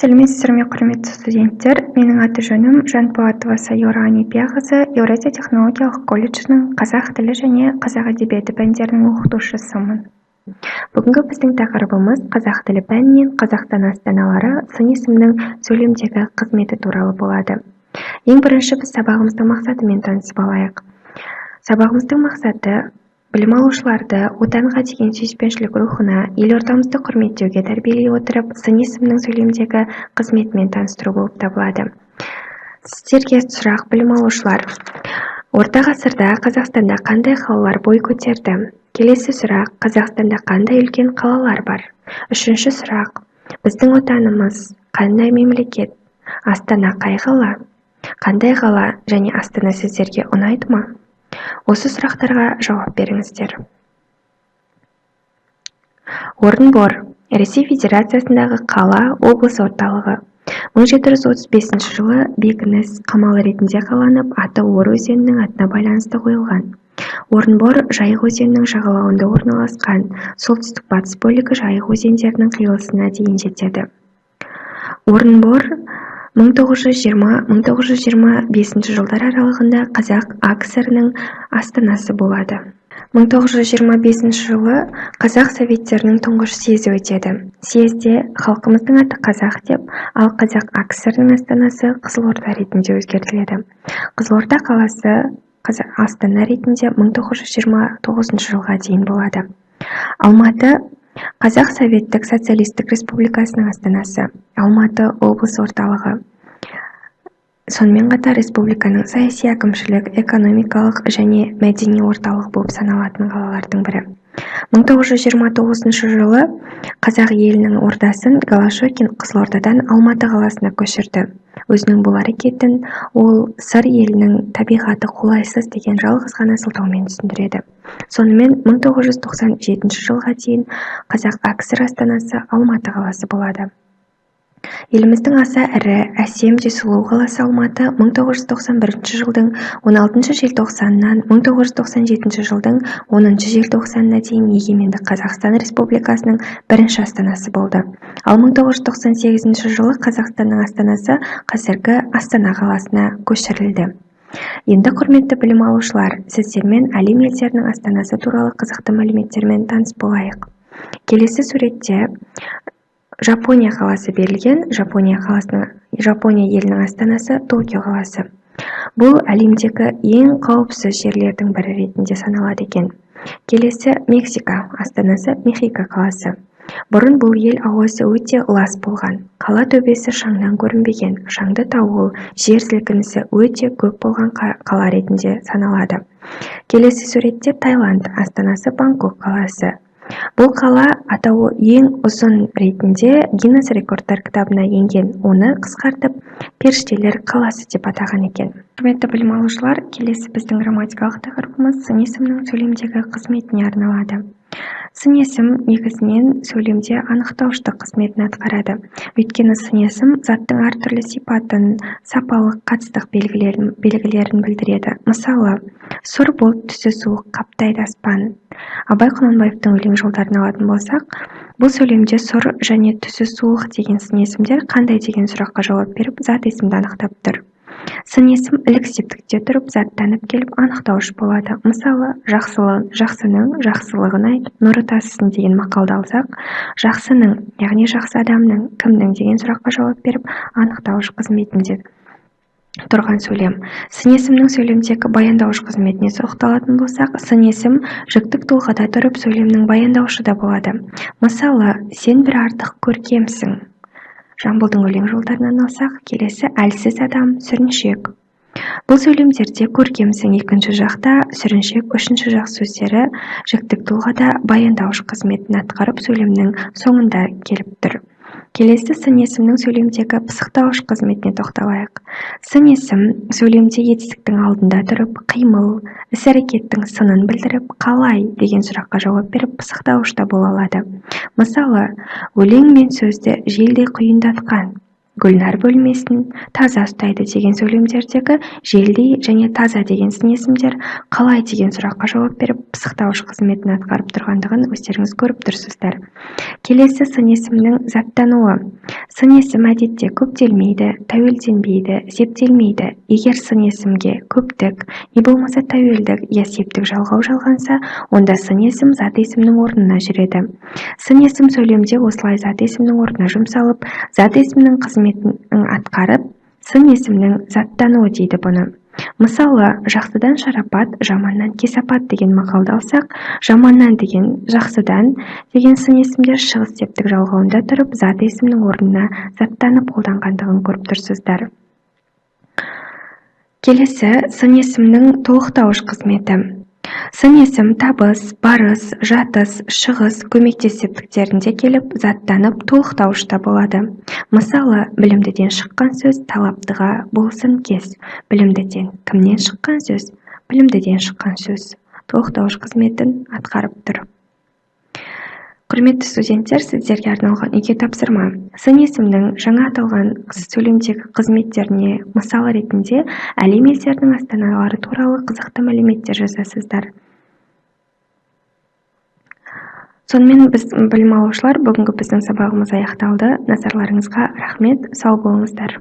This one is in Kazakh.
Сәлеметсіздер ме, құрметті студенттер? Менің аты жөнім Жанболатова Сайора Анипияқызы, Еуразия технологиялық колледжінің қазақ тілі және қазақ әдебиеті пәндерінің оқытушысымын. Бүгінгі біздің тақырыбымыз қазақ тілі пәнінен Қазақстан астаналары сын есімнің сөйлемдегі қызметі туралы болады. Ең бірінші біз сабағымыздың мақсатымен танысып алайық. Сабағымыздың мақсаты білім алушыларды отанға деген сүйіспеншілік рухына, елордамызды құрметтеуге тәрбиелей отырып, сын есімнің сөйлемдегі қызметімен таныстыру болып табылады. Сіздерге сұрақ, білім алушылар. Орта ғасырда Қазақстанда қандай қалалар бой көтерді? Келесі сұрақ, Қазақстанда қандай үлкен қалалар бар? Үшінші сұрақ, біздің отанымыз қандай мемлекет? Астана қай қала? Қандай қала және Астана сіздерге ұнайды ма? Осы сұрақтарға жауап беріңіздер. Орынбор, Ресей Федерациясындағы қала, облыс орталығы. 1735 жылы бекініс қамал ретінде қаланып, аты Ор өзенінің атына байланысты қойылған. Орынбор Жайық өзенінің жағалауында орналасқан, солтүстік-батыс бөлігі Жайық өзендерінің қиылысына дейін жетеді. Орынбор 1920-1925 жылдар аралығында Қазақ АКСР-ның астанасы болады. 1925 жылы Қазақ Советтерінің тұңғыш съезі өтеді. Съезде халқымыздың аты Қазақ деп, ал Қазақ АКСР-ның астанасы Қызылорда ретінде өзгертіледі. Қызылорда қаласы Астана ретінде 1929 жылға дейін болады. Алматы Қазақ Советтік Социалистік Республикасының астанасы. Алматы облыс орталығы. Сонымен қатар республиканың саяси, әкімшілік, экономикалық және мәдени орталық болып саналатын қалалардың бірі. 1929 жылы қазақ елінің ордасын Голошокин Қызылордадан Алматы қаласына көшірді. Өзінің бұл әрекетін ол сыр елінің табиғаты қолайсыз деген жалғыз ғана сылтаумен түсіндіреді. Сонымен 1997 жылға дейін Қазақ АКСР астанасы Алматы қаласы болады. Еліміздің аса ірі, әсем де сұлу қаласы Алматы 1991 жылдың 16 желтоқсанынан 1997 жылдың 10 желтоқсанына дейін егеменді Қазақстан Республикасының бірінші астанасы болды. Ал 1998 жылы Қазақстанның астанасы қазіргі Астана қаласына көшірілді. Енді құрметті білім алушылар, сіздермен әлем елдерінің астанасы туралы қызықты мәліметтермен таныс болайық. Келесі суретте Жапония қаласы берілген. Жапония елінің астанасы Токио қаласы. Бұл әлемдегі ең қауіпсіз жерлердің бірі ретінде саналады екен. Келесі Мексика астанасы Мехико қаласы. Бұрын бұл ел ауасы өте лас болған. Қала төбесі шаңнан көрінбеген, шаңды дауыл, жер сілкінісі өте көп болған қала ретінде саналады. Келесі суретте Таиланд астанасы Бангкок қаласы. Бұл қала атауы ең ұзын ретінде Гиннес рекордтар кітабына енген. Оны қысқартып періштелер қаласы деп атаған екен. Құрметті білім алушылар, келесі біздің грамматикалық тақырыбымыз сын есімнің сөйлемдегі қызметіне арналады. Сын есім негізінен сөйлемде анықтауыштық қызметін атқарады. Өйткені сын есім заттың әртүрлі сипатын, сапалық қатыстық белгілерін білдіреді. Мысалы, сұр бұлт түсі суық қаптайды аспан. Абай Құнанбаевтың өлең жолдарын алатын болсақ, бұл сөйлемде сұр және түсі суық деген сын есімдер қандай деген сұраққа жауап беріп, зат есімді анықтап тұр. Сын есім ілік септікте тұрып, заттанып келіп анықтауыш болады. Мысалы, жақсының жақсылығын айтып, нұры тасысын деген мақалды алсақ, жақсының, яғни жақсы адамның, кімнің деген сұраққа жауап беріп, анықтауыш қызметінде тұрған сөйлем. Сын есімнің сөйлемдегі баяндауыш қызметіне тоқталатын болсақ, сын есім жүктік тұлғада тұрып, сөйлемнің баяндауышы да болады. Мысалы, сен бір артық көркемсің. Жамбылдың өлең жолдарынан алсақ, келесі әлсіз адам, сүріншек. Бұл сөйлемдерде көркемсің екінші жақта, сүріншек үшінші жақ сөздері жүктік тұлғада баяндауыш қызметін атқарып, сөйлемнің соңында келіп тұр. Келесі сын есімнің сөйлемдегі пысықтауыш қызметіне тоқталайық. Сын есім сөйлемде етістіктің алдында тұрып, қимыл, іс-әрекеттің сынын білдіріп, қалай деген сұраққа жауап беріп, пысықтауышта бола алады. Мысалы, өлең мен сөзді желдей құйындатқан. Гүлнар бөлмесін таза ұстайды деген сөйлемдердегі желдей және таза деген сын есімдер қалай деген сұраққа жауап беріп пысықтауыш қызметін атқарып тұрғандығын өздеріңіз көріп тұрсыздар. Келесі сын есімнің заттануы. Сын есім әдетте көптелмейді, тәуелденбейді, септелмейді. Егер сын есімге көптік, не болмаса тәуелдік, я септік жалғау жалғанса, онда сын есім зат есімнің орнына жүреді. Сын есім сөйлемде осылай зат есімнің орнына жұмсалып, зат есімнің қызметін атқарып, сын есімнің заттануы дейді бұны. Мысалы, жақсыдан шарапат, жаманнан кесапат деген мақалды алсақ, жаманнан деген жақсыдан деген сын есімдер шығыс септік жалғауында тұрып, зат есімнің орнына заттанып қолданғандығын көріп тұрсыздар. Келесі сын есімнің толықтауыш қызметі. Сын есім табыс, барыс, жатыс, шығыс, көмектес септіктерінде келіп, заттанып, толықтауышта болады. Мысалы, білімдіден шыққан сөз талаптыға болсын кес. Білімдіден кімнен шыққан сөз? Білімдіден шыққан сөз. Толықтауыш қызметін атқарып тұр. Құрметті студенттер, сіздерге арналған үйге тапсырма. Сын есімнің жаңа аталған сөйлемдегі қызметтеріне мысал ретінде әлем елдерінің астаналары туралы қызықты мәліметтер жазасыздар. Сонымен біз білім алушылар, бүгінгі біздің сабағымыз аяқталды. Назарларыңызға рахмет, сау болыңыздар.